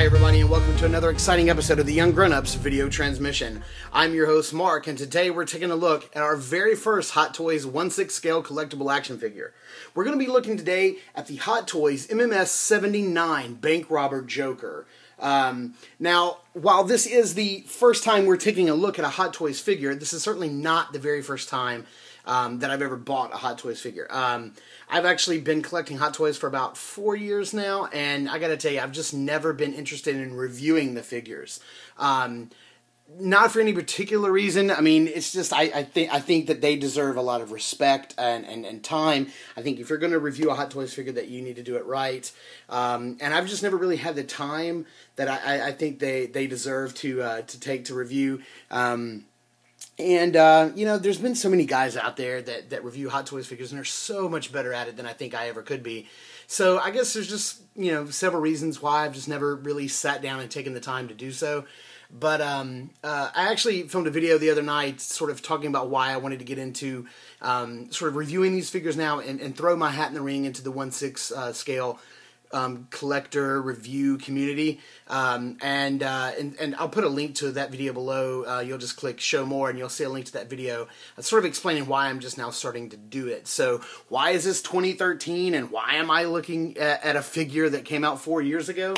everybody, and welcome to another exciting episode of the Ungrownups video transmission. I'm your host, Mark, and today we're taking a look at our very first Hot Toys 1/6 scale collectible action figure. We're going to be looking today at the Hot Toys MMS 79 Bank Robber Joker. Now, while this is the first time we're taking a look at a Hot Toys figure, this is certainly not the very first time that I've ever bought a Hot Toys figure. I've actually been collecting Hot Toys for about 4 years now, and I gotta tell you, I've just never been interested in reviewing the figures. Not for any particular reason. I mean, it's just I think that they deserve a lot of respect and time. I think if you're going to review a Hot Toys figure, that you need to do it right. And I've just never really had the time that I think they deserve to take to review. You know, there's been so many guys out there that review Hot Toys figures, and they're so much better at it than I think I ever could be. So I guess there's just, you know, several reasons why I've just never really sat down and taken the time to do so. But I actually filmed a video the other night sort of talking about why I wanted to get into sort of reviewing these figures now and throw my hat in the ring into the 1/6 scale collector review community. And I'll put a link to that video below. You'll just click show more and you'll see a link to that video. Sort of explaining why I'm just now starting to do it. So why is this 2013 and why am I looking at a figure that came out 4 years ago?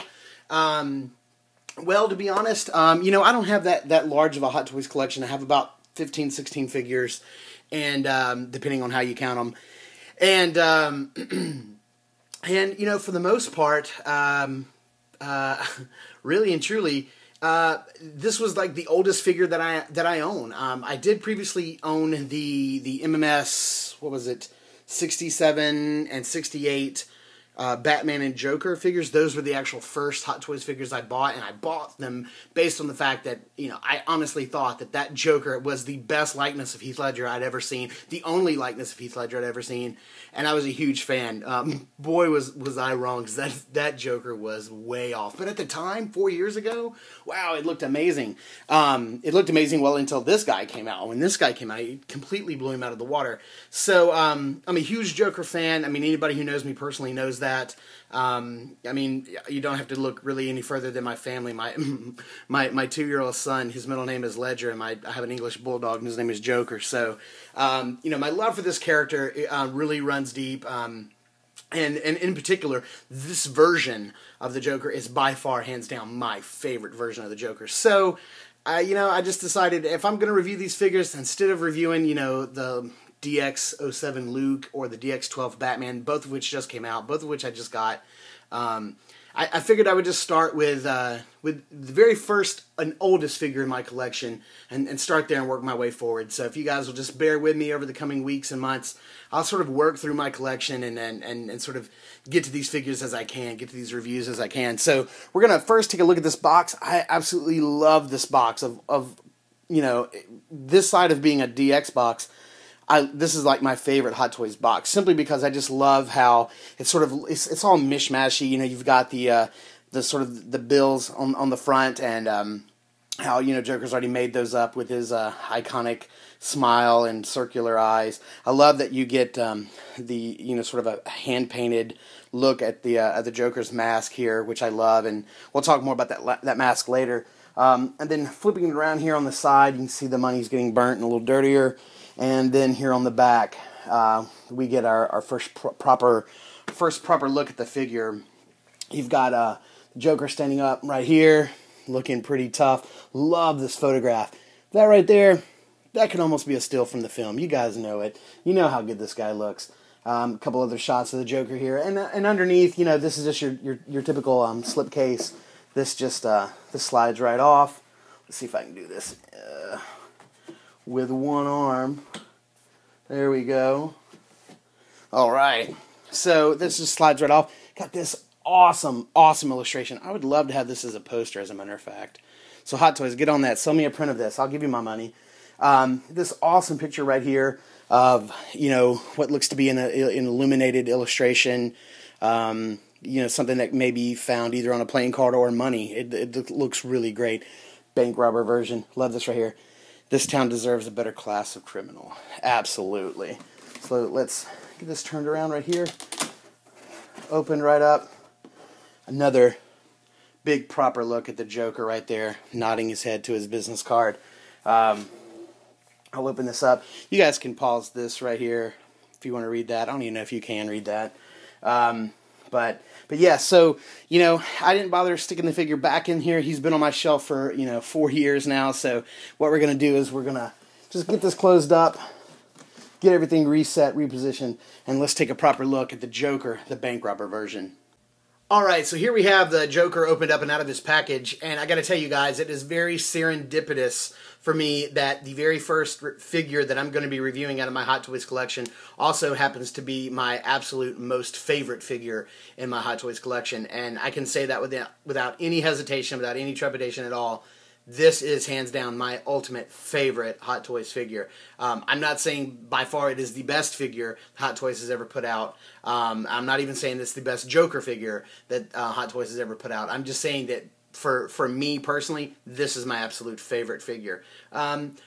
Well, to be honest, you know, I don't have that large of a Hot Toys collection. I have about 15, 16 figures, and depending on how you count them. And, and you know, for the most part, really and truly, this was like the oldest figure that I own. I did previously own the MMS, what was it, 67 and 68 Batman and Joker figures. Those were the actual first Hot Toys figures I bought, and I bought them based on the fact that, you know, I honestly thought that Joker was the best likeness of Heath Ledger I'd ever seen, the only likeness of Heath Ledger I'd ever seen, and I was a huge fan. Boy, was I wrong, because that Joker was way off. But at the time, 4 years ago, wow, it looked amazing. It looked amazing well until this guy came out. When this guy came out, it completely blew him out of the water. So, I'm a huge Joker fan. I mean, anybody who knows me personally knows that. I mean, you don't have to look really any further than my family. My 2-year-old son, his middle name is Ledger, and I have an English bulldog, and his name is Joker. So, you know, my love for this character really runs deep. And in particular, this version of the Joker is by far, hands down, my favorite version of the Joker. So, you know, I just decided if I'm going to review these figures, instead of reviewing, you know, the DX07 Luke or the DX12 Batman, both of which just came out, both of which I just got, I figured I would just start with the very first and oldest figure in my collection and start there and work my way forward. So if you guys will just bear with me over the coming weeks and months, I'll sort of work through my collection and sort of get to these figures as I can, get to these reviews as I can. So we're going to first take a look at this box. I absolutely love this box of you know, this side of being a DX box. This is like my favorite Hot Toys box, simply because I just love how it's sort of, it's all mishmashy. You know, you've got the sort of the bills on the front, and how, you know, Joker's already made those up with his iconic smile and circular eyes. I love that you get the, you know, sort of a hand painted look at the Joker's mask here, which I love, and we'll talk more about that mask later. And then flipping it around here on the side, you can see the money's getting burnt and a little dirtier. And then here on the back, we get our first proper look at the figure. You've got Joker standing up right here, looking pretty tough. Love this photograph. That right there, that could almost be a still from the film. You guys know it. You know how good this guy looks. A couple other shots of the Joker here, and underneath, you know, this is just your typical slipcase. This just this slides right off. Let's see if I can do this. With one arm. There we go. Alright. So this just slides right off. Got this awesome illustration. I would love to have this as a poster, as a matter of fact. So Hot Toys, get on that. Sell me a print of this. I'll give you my money. This awesome picture right here of, you know, what looks to be an illuminated illustration. You know, something that may be found either on a playing card or money. It looks really great. Bank robber version. Love this right here. This town deserves a better class of criminal. Absolutely. So let's get this turned around right here. Open right up. Another big proper look at the Joker right there, nodding his head to his business card. I'll open this up. You guys can pause this right here if you want to read that. I don't even know if you can read that. But yeah, so, I didn't bother sticking the figure back in here. He's been on my shelf for, 4 years now. So what we're going to do is we're going to just get this closed up, get everything reset, repositioned, and let's take a proper look at the Joker, the bank robber version. Alright, so here we have the Joker opened up and out of his package, and I gotta tell you guys, it is very serendipitous for me that the very first figure that I'm going to be reviewing out of my Hot Toys collection also happens to be my absolute most favorite figure in my Hot Toys collection, and I can say that without any hesitation, without any trepidation at all. This is hands down my ultimate favorite Hot Toys figure. I'm not saying by far it is the best figure Hot Toys has ever put out. I'm not even saying it's the best Joker figure that Hot Toys has ever put out. I'm just saying that for me personally, this is my absolute favorite figure.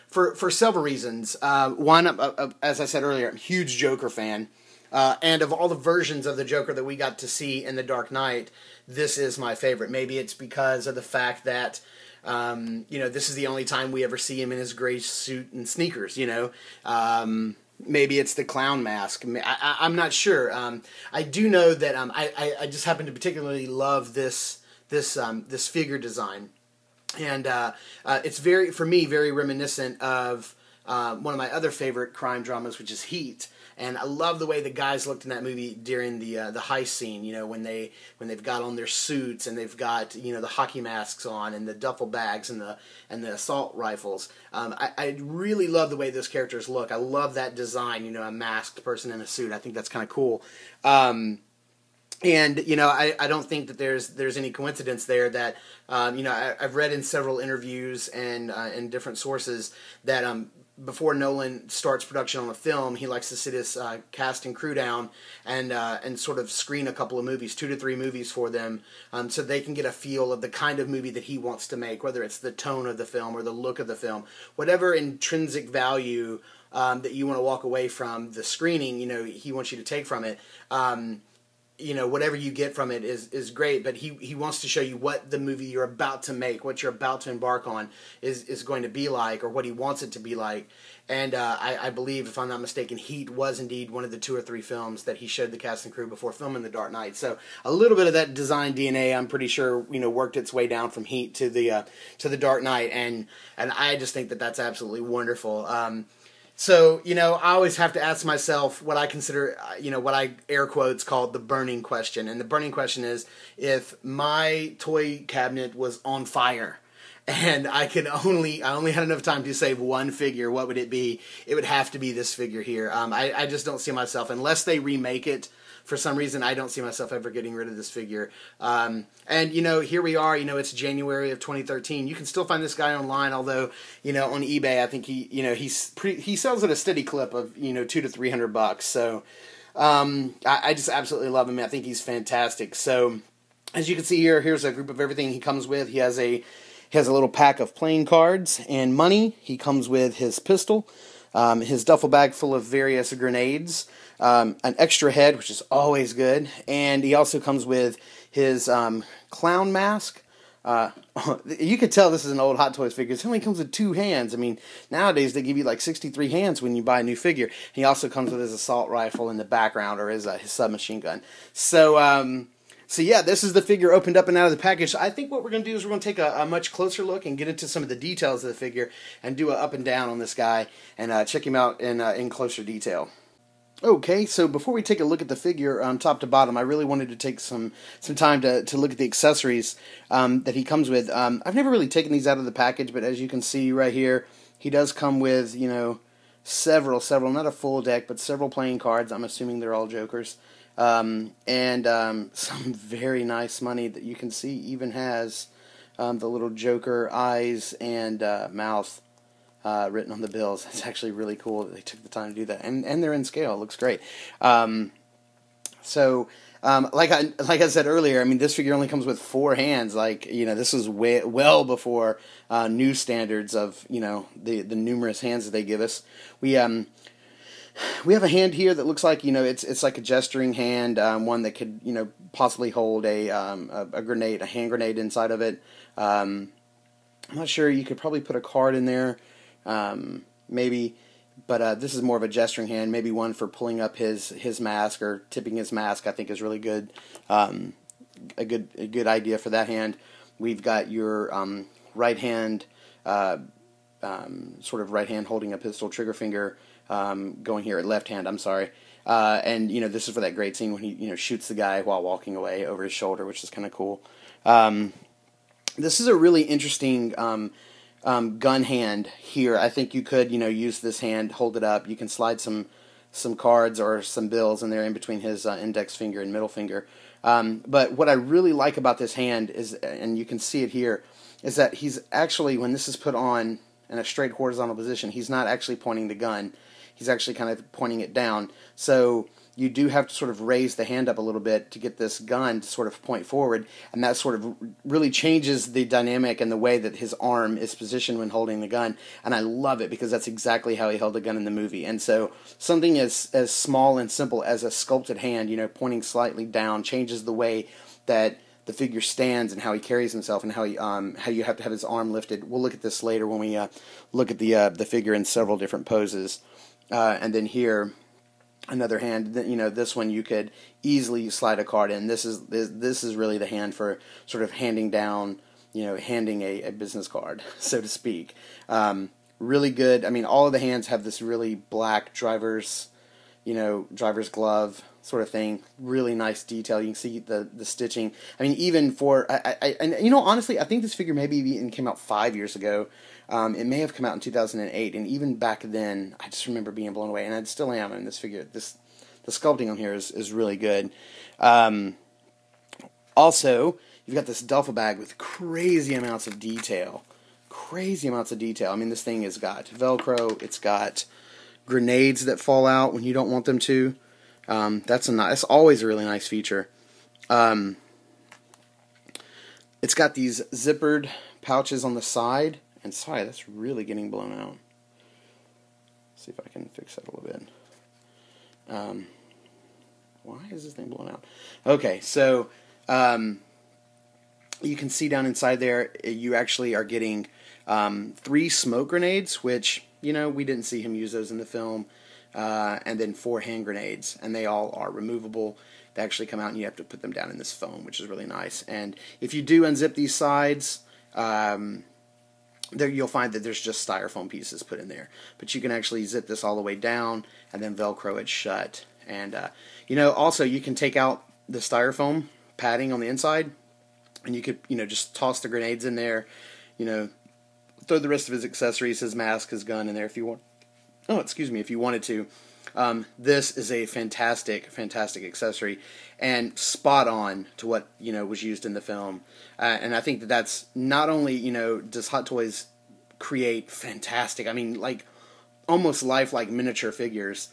For several reasons. One, as I said earlier, I'm a huge Joker fan. And of all the versions of the Joker that we got to see in The Dark Knight, this is my favorite. Maybe it's because of the fact that this is the only time we ever see him in his gray suit and sneakers, Maybe it's the clown mask. I'm not sure. I do know that I just happen to particularly love this figure design. And it's for me, very reminiscent of one of my other favorite crime dramas, which is Heat. And I love the way the guys looked in that movie during the heist scene. When they've got on their suits and they've got the hockey masks on and the duffel bags and the assault rifles. I really love the way those characters look. I love that design. A masked person in a suit. I think that's kind of cool. And I don't think that there's any coincidence there that I've read in several interviews and in different sources that before Nolan starts production on a film, he likes to sit his cast and crew down and sort of screen a couple of movies, 2 to 3 movies for them, so they can get a feel of the kind of movie that he wants to make, whether it's the tone of the film or the look of the film, whatever intrinsic value that you want to walk away from the screening, he wants you to take from it. Whatever you get from it is great, but he wants to show you what the movie you're about to make, what you're about to embark on is going to be like, or what he wants it to be like. And I believe, if I'm not mistaken, Heat was indeed one of the 2 or 3 films that he showed the cast and crew before filming The Dark Knight. So a little bit of that design DNA, I'm pretty sure, worked its way down from Heat to the Dark Knight, and I just think that that's absolutely wonderful. So, I always have to ask myself what I consider, what I air quotes called the burning question. And the burning question is, if my toy cabinet was on fire and I only had enough time to save one figure, what would it be? It would have to be this figure here. I just don't see myself, unless they remake it. For some reason, I don't see myself ever getting rid of this figure. And, here we are, it's January of 2013. You can still find this guy online, although, on eBay, I think he sells at a steady clip of, $200 to $300. So, I just absolutely love him. I think he's fantastic. So, as you can see here, here's a group of everything he comes with. He has a little pack of playing cards and money. He comes with his pistol, his duffel bag full of various grenades, an extra head, which is always good, and he also comes with his clown mask. You could tell this is an old Hot Toys figure. It only comes with 2 hands. I mean, nowadays they give you like 63 hands when you buy a new figure. He also comes with his assault rifle in the background, or his submachine gun. So yeah, this is the figure opened up and out of the package. So I think what we're going to do is we're going to take a much closer look and get into some of the details of the figure and do an up and down on this guy and check him out in closer detail. Okay, so before we take a look at the figure top to bottom, I really wanted to take some time to look at the accessories that he comes with. I've never really taken these out of the package, but as you can see right here, he does come with, several, not a full deck, but several playing cards. I'm assuming they're all Jokers. And some very nice money that you can see even has the little Joker eyes and mouth written on the bills. It's actually really cool that they took the time to do that, and they're in scale. It looks great. Like I said earlier, I mean, this figure only comes with 4 hands. This is well before new standards of the numerous hands that they give us. We have a hand here that looks like, it's like a gesturing hand, one that could, possibly hold a grenade, a hand grenade inside of it. I'm not sure. You could probably put a card in there, maybe, but this is more of a gesturing hand. Maybe one for pulling up his mask or tipping his mask. I think is really good. A good idea for that hand. We've got your right hand, sort of right hand holding a pistol trigger finger. Going here at left hand, I'm sorry. And, this is for that great scene when he, shoots the guy while walking away over his shoulder, which is kind of cool. This is a really interesting gun hand here. I think you could, use this hand, hold it up. You can slide some cards or some bills in there in between his index finger and middle finger. But what I really like about this hand is, and you can see it here, is that he's actually, when this is put on in a straight horizontal position, he's not actually pointing the gun. He's actually kind of pointing it down. So you do have to sort of raise the hand up a little bit to get this gun to sort of point forward, and that sort of really changes the dynamic and the way that his arm is positioned when holding the gun. And I love it because that's exactly how he held the gun in the movie. And so something as small and simple as a sculpted hand, pointing slightly down, changes the way that the figure stands and how he carries himself and how you have to have his arm lifted. We'll look at this later when we look at the figure in several different poses. And then here, another hand. This one you could easily slide a card in. This is really the hand for sort of handing down, handing a business card, so to speak. Really good. I mean, all of the hands have this really black driver's glove sort of thing. Really nice detail. You can see the stitching. I mean, even for honestly, I think this figure maybe even came out 5 years ago. It may have come out in 2008, and even back then, I just remember being blown away, and I still am. And this figure, the sculpting on here is really good. Also, you've got this duffel bag with crazy amounts of detail. Crazy amounts of detail. I mean, this thing has got Velcro. It's got grenades that fall out when you don't want them to. That's always a really nice feature. It's got these zippered pouches on the side. And sorry, that's really getting blown out. Let's see if I can fix that a little bit. Why is this thing blown out? Okay, so you can see down inside there, you actually are getting 3 smoke grenades, which, we didn't see him use those in the film, and then 4 hand grenades, and they all are removable. They actually come out and you have to put them down in this foam, which is really nice. And if you do unzip these sides, there you'll find that there's just styrofoam pieces put in there. But you can actually zip this all the way down and then Velcro it shut. And, also you can take out the styrofoam padding on the inside, and you could, just toss the grenades in there, throw the rest of his accessories, his mask, his gun in there if you want. Oh, excuse me, if you wanted to. This is a fantastic, fantastic accessory, and spot on to what, was used in the film. And I think that's not only, does Hot Toys create fantastic, I mean, like, almost lifelike miniature figures.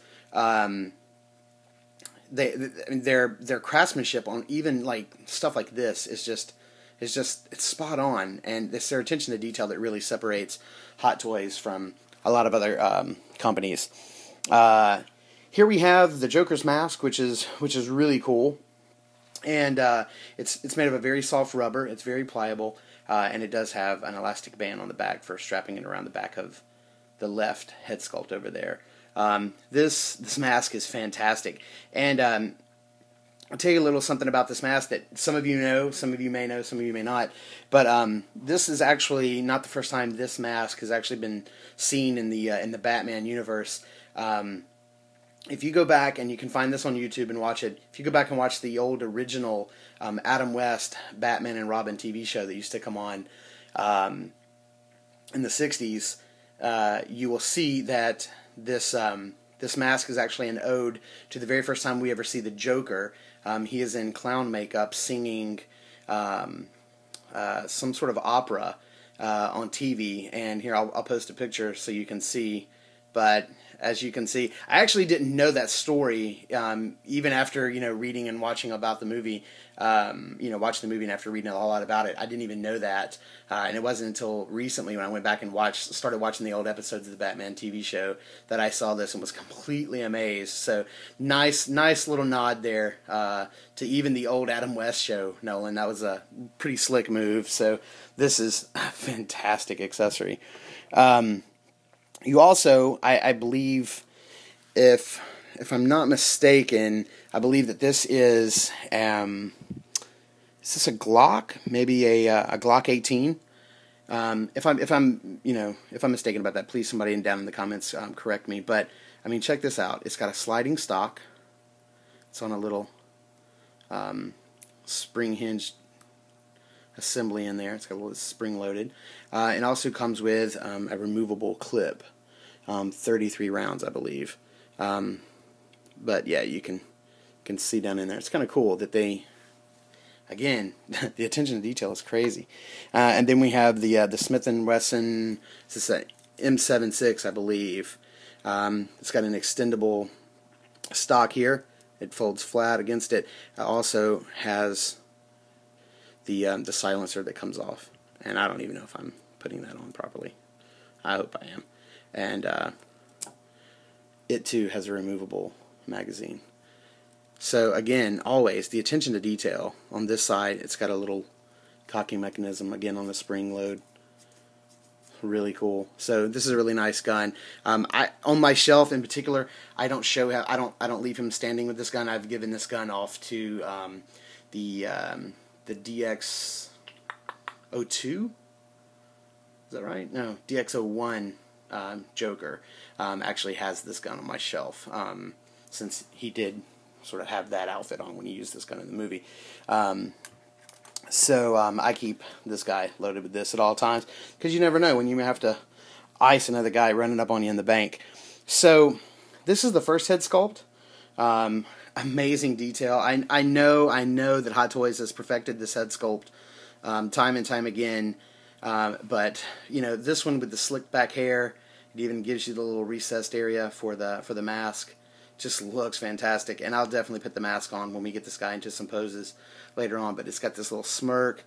Their craftsmanship on even, like, stuff like this it's spot on, and it's their attention to detail that really separates Hot Toys from a lot of other companies. Here we have the Joker's mask, which is really cool, and it's made of a very soft rubber. It's very pliable, and it does have an elastic band on the back for strapping it around the back of the left head sculpt over there. This mask is fantastic, and I'll tell you a little something about this mask that some of you know, some of you may know, some of you may not. But this is actually not the first time this mask has actually been seen in the Batman universe. If you go back, and you can find this on YouTube and watch it, if you go back and watch the old original Adam West Batman and Robin TV show that used to come on in the 60s, you will see that this mask is actually an ode to the very first time we ever see the Joker. He is in clown makeup singing some sort of opera on TV, and here I'll post a picture so you can see. But as you can see. I actually didn't know that story, even after, reading and watching about the movie, watching the movie and after reading a lot about it. I didn't even know that. And it wasn't until recently when I went back and started watching the old episodes of the Batman TV show that I saw this and was completely amazed. So nice little nod there to even the old Adam West show, Nolan. That was a pretty slick move. So this is a fantastic accessory. You also, I believe, if I'm not mistaken, I believe that this is this a Glock? Maybe a Glock 18? If I'm mistaken about that, please somebody down in the comments correct me. But I mean, check this out. It's got a sliding stock. It's on a little spring hinged assembly in there. It's got a little spring loaded. It also comes with a removable clip, 33 rounds, I believe. But yeah, you can see down in there. It's kind of cool that they, again, the attention to detail is crazy. And then we have the Smith & Wesson. This is a M76, I believe. It's got an extendable stock here. It folds flat against it. It also has the silencer that comes off, and I don't even know if I'm putting that on properly. I hope I am. And it too has a removable magazine. So again, always the attention to detail on this side. It's got a little cocking mechanism again on the spring load. Really cool. So this is a really nice gun. On my shelf in particular, I don't leave him standing with this gun. I've given this gun off to the DX02. Is that right? No, DX01 Joker actually has this gun on my shelf since he did sort of have that outfit on when he used this gun in the movie. So I keep this guy loaded with this at all times because you never know when you may have to ice another guy running up on you in the bank. So this is the first head sculpt. Amazing detail. I know that Hot Toys has perfected this head sculpt time and time again. But this one with the slick back hair, it even gives you the little recessed area for the mask. Just looks fantastic, and I'll definitely put the mask on when we get this guy into some poses later on. But it's got this little smirk.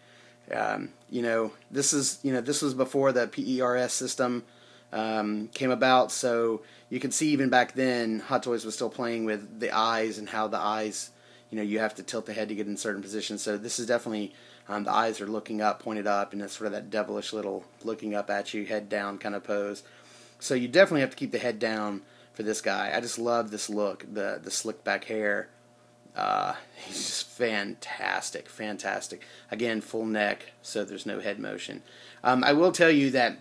This was before the PERS system came about, so you can see even back then Hot Toys was still playing with the eyes and how the eyes, you have to tilt the head to get in certain positions. So this is definitely the eyes are looking up, pointed up, and it's sort of that devilish little looking up at you, head down kind of pose. So you definitely have to keep the head down for this guy. I just love this look, the slick back hair. He's just fantastic. Again, full neck, so there's no head motion. I will tell you that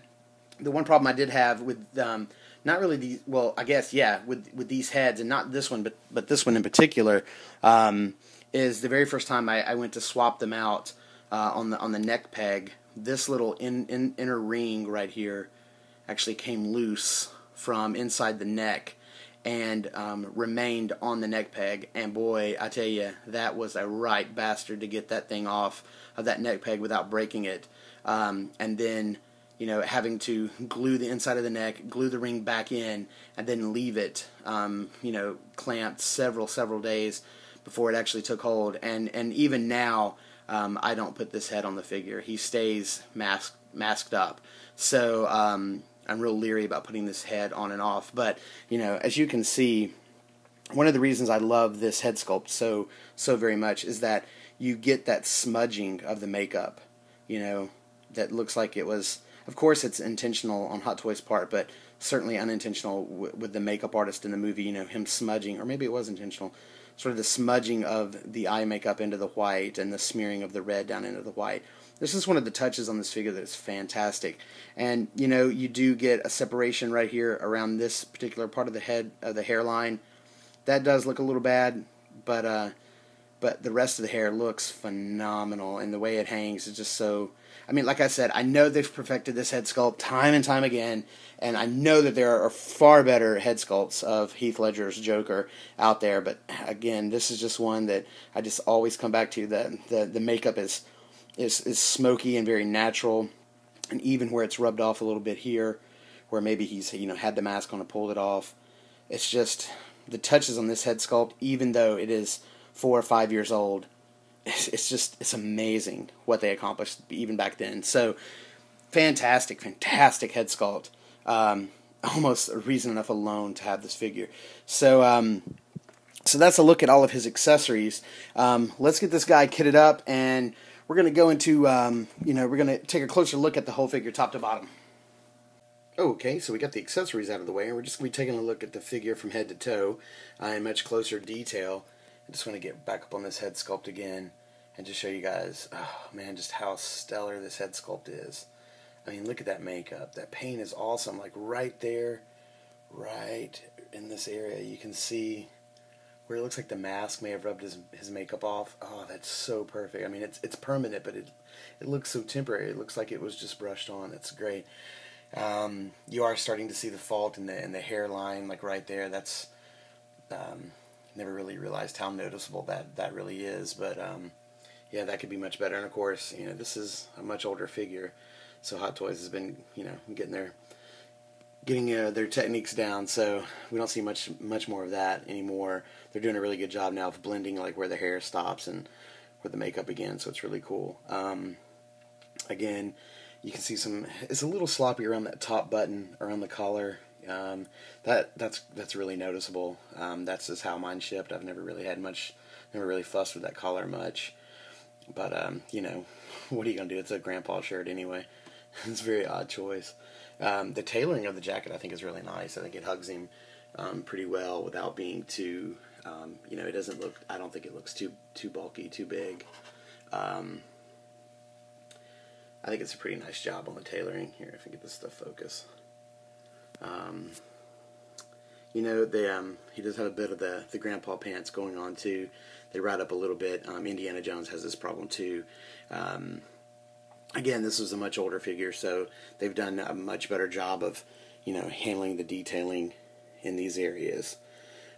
the one problem I did have with not really these, well, I guess with these heads, and not this one, but this one in particular, is the very first time I went to swap them out on the neck peg. This little inner ring right here actually came loose from inside the neck and remained on the neck peg, and boy, I tell you, that was a right bastard to get that thing off of that neck peg without breaking it, and then having to glue the inside of the neck, glue the ring back in, and then leave it clamped several days before it actually took hold. And even now, I don't put this head on the figure. He stays masked up. So I'm real leery about putting this head on and off. But as you can see, one of the reasons I love this head sculpt so very much is that you get that smudging of the makeup. That looks like it was. Of course, it's intentional on Hot Toys' part, but certainly unintentional with the makeup artist in the movie. Him smudging, or maybe it was intentional. Sort of the smudging of the eye makeup into the white and the smearing of the red down into the white. This is one of the touches on this figure that is fantastic. And, you do get a separation right here around this particular part of the head, of the hairline. That does look a little bad, but the rest of the hair looks phenomenal, and the way it hangs is just so. I mean, like I said, I know they've perfected this head sculpt time and time again, and I know that there are far better head sculpts of Heath Ledger's Joker out there, but again, this is just one that I just always come back to. The makeup is smoky and very natural, and even where it's rubbed off a little bit here, where maybe he's had the mask on and pulled it off, It's just the touches on this head sculpt, even though it is 4 or 5 years old, it's amazing what they accomplished even back then. So fantastic head sculpt. Almost a reason enough alone to have this figure. So so that's a look at all of his accessories. Let's get this guy kitted up, and we're going to go into we're going to take a closer look at the whole figure top to bottom. Okay, so we got the accessories out of the way, and we're just going to be taking a look at the figure from head to toe in much closer detail. I just want to get back up on this head sculpt again and just show you guys, oh man, just how stellar this head sculpt is. I mean, look at that makeup. That paint is awesome. Like right there, right in this area, you can see where it looks like the mask may have rubbed his makeup off. Oh, that's so perfect. I mean, it's permanent, but it looks so temporary. It looks like it was just brushed on. That's great. You are starting to see the fault in the hairline, like right there. That's never really realized how noticeable that really is. But yeah, that could be much better. And of course, this is a much older figure. So Hot Toys has been, getting their techniques down, so we don't see much more of that anymore. They're doing a really good job now of blending like where the hair stops and where the makeup begins, so it's really cool. Again, you can see it's a little sloppy around that top button, around the collar. That's really noticeable. That's just how mine shipped. I've never really fussed with that collar much. But what are you gonna do? It's a grandpa shirt anyway. It's a very odd choice. The tailoring of the jacket I think is really nice. I think it hugs him pretty well without being too, it doesn't look, I don't think it looks too bulky, too big. I think it's a pretty nice job on the tailoring. Here, if I get this stuff focus. He does have a bit of the grandpa pants going on too. They ride up a little bit. Indiana Jones has this problem too. Again, this was a much older figure, so they've done a much better job of, handling the detailing in these areas.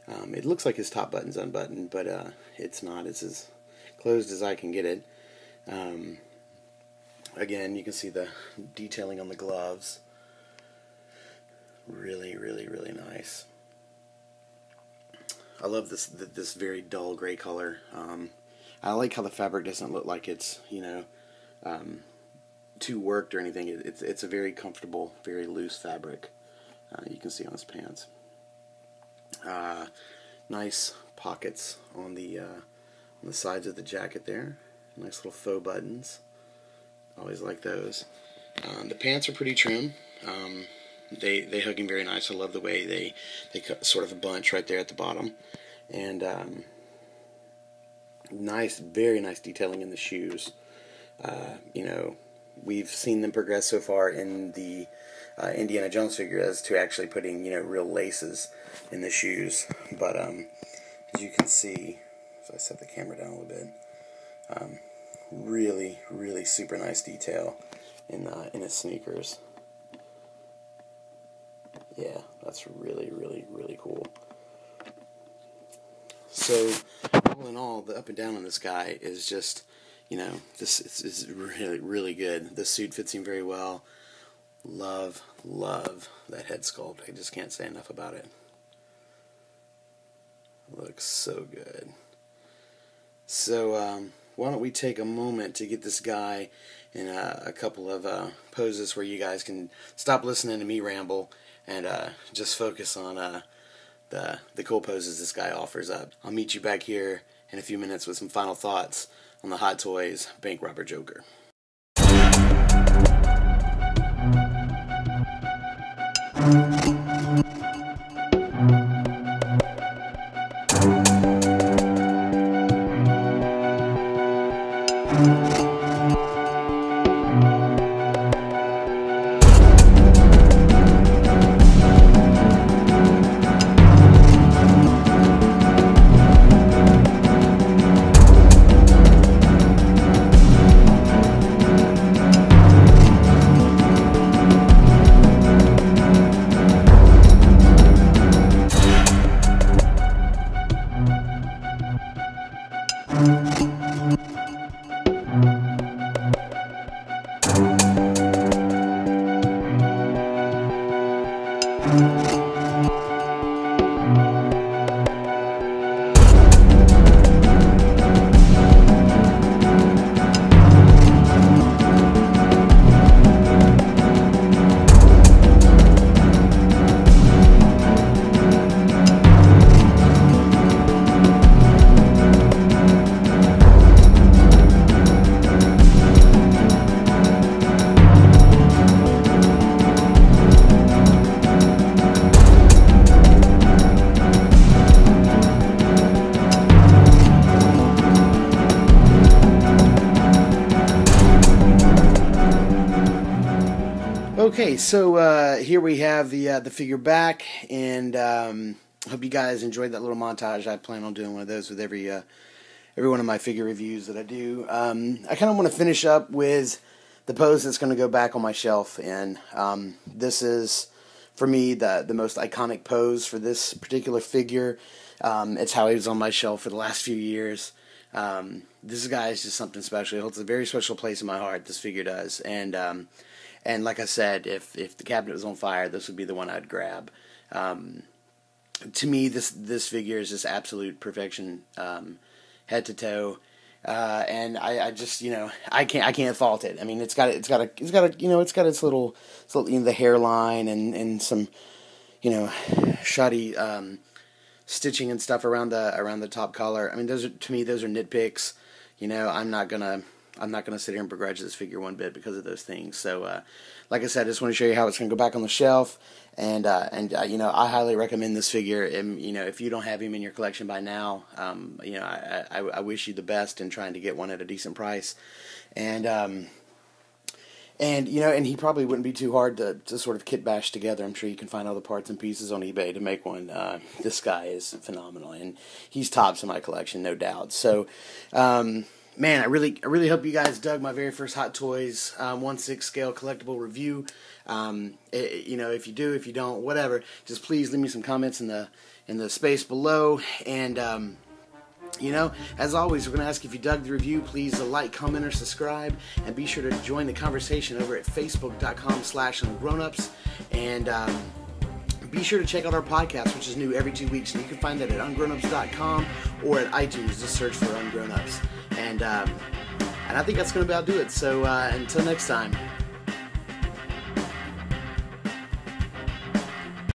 It looks like his top button's unbuttoned, but it's not. It's as closed as I can get it. Again, you can see the detailing on the gloves. Really, really, really nice. I love this very dull gray color. I like how the fabric doesn't look like it's, too worked or anything. It's a very comfortable, very loose fabric. You can see on his pants. Nice pockets on the sides of the jacket there. Nice little faux buttons. Always like those. The pants are pretty trim. They hug him very nice. I love the way they sort of a bunch right there at the bottom. And very nice detailing in the shoes. We've seen them progress so far in the Indiana Jones figure as to actually putting, real laces in the shoes. But as you can see, if I set the camera down a little bit, really, really super nice detail in his sneakers. Yeah, that's really, really, really cool. So, all in all, the up and down on this guy is just, this is really, really good. The suit fits him very well. Love that head sculpt. I just can't say enough about it. Looks so good. So, why don't we take a moment to get this guy in a couple of poses where you guys can stop listening to me ramble and just focus on the cool poses this guy offers up. I'll meet you back here in a few minutes with some final thoughts on the Hot Toys Bank Robber Joker. Okay, so here we have the figure back, and hope you guys enjoyed that little montage. I plan on doing one of those with every one of my figure reviews that I do. I kind of want to finish up with the pose that's going to go back on my shelf, and this is, for me, the most iconic pose for this particular figure. It's how he was on my shelf for the last few years. This guy is just something special. It holds a very special place in my heart, this figure does, and like I said, if the cabinet was on fire, this would be the one I'd grab. To me, this figure is just absolute perfection, head to toe, and I just, I can't fault it. I mean, it's got its little the hairline and some, shoddy stitching and stuff around the top collar. I mean, those are nitpicks. I'm not gonna sit here and begrudge this figure one bit because of those things. So, like I said, I just want to show you how it's gonna go back on the shelf, and I highly recommend this figure. And if you don't have him in your collection by now, I wish you the best in trying to get one at a decent price, and he probably wouldn't be too hard to sort of kit bash together. I'm sure you can find all the parts and pieces on eBay to make one. This guy is phenomenal, and he's tops in my collection, no doubt. So, man, I really hope you guys dug my very first Hot Toys 1/6 scale collectible review. If you do, if you don't, whatever, just please leave me some comments in the space below. And as always, we're going to ask if you dug the review. Please like, comment, or subscribe, and be sure to join the conversation over at facebook.com/Ungrownups. And be sure to check out our podcast, which is new every 2 weeks, and you can find that at ungrownups.com or at iTunes. Just search for Ungrownups. And I think that's going to about do it. So until next time.